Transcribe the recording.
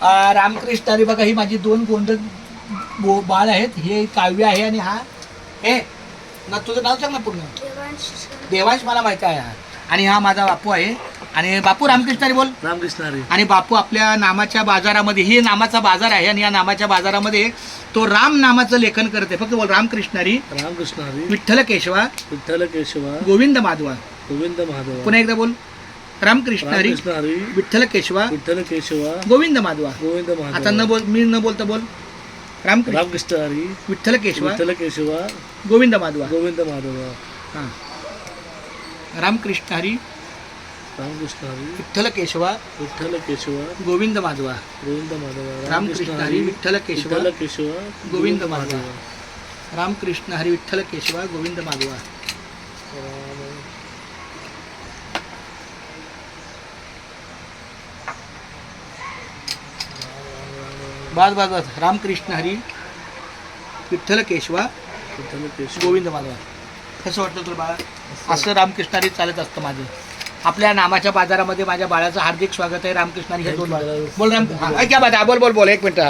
रामकृष्ण हरी बघा, ही माझी 2 गोंड बाळ आहेत. हे काव्य आहे आणि हा हे ना, तुझं नाव सांग ना पूर्ण. देवांश मला माहिती आहे. आणि हा माझा बापू आहे. आणि बापू रामकृष्ण हरी बोल. रामकृष्ण हरी. आणि बापू आपल्या नामाच्या बाजारामध्ये, हे नामाचा बाजार आहे आणि या नामाच्या बाजारामध्ये तो राम नामाचं लेखन करते. फक्त बोल रामकृष्ण हरी. रामकृष्ण हरी. विठ्ठल केशवा. विठ्ठल केशवा. गोविंद माधवा. गोविंद माधवा. पुन्हा एकदा बोल. रामकृष्ण हरी. रामकृष्ण हरी. विठ्ठल केशवा. विठ्ठल केशवा. गोविंद माधवा. गोविंद माधवा. आता न बोल, मी न बोलता बोल. रामकृष्ण हरी. विठ्ठल केशवा. विठ्ठल केशवा. गोविंद माधवा. गोविंद माधवा. हां. रामकृष्ण हरी. रामकृष्ण हरी. विठ्ठल केशवा. विठ्ठल केशवा. गोविंद माधवा. गोविंद माधवा. रामकृष्ण हरी. विठ्ठल केशवा. विठ्ठल केशवा. गोविंद माधवा. रामकृष्ण हरी. विठ्ठल केशवा. गोविंद माधवा. बस बस बस. रामकृष्ण हरी. विठ्ठल केशवा. विठ्ठल केशवा. गोविंद माधवा. कसं वाटतं तुला बाळा? असं रामकृष्ण हरी चालत असतं माझं. आपल्या नामाच्या बाजारामध्ये माझ्या बाळाचं हार्दिक स्वागत आहे. रामकृष्ण हरी. हे 2 बाळ बोल. राम, क्या बात आहे. बोल बोल बोल. 1 मिनिट.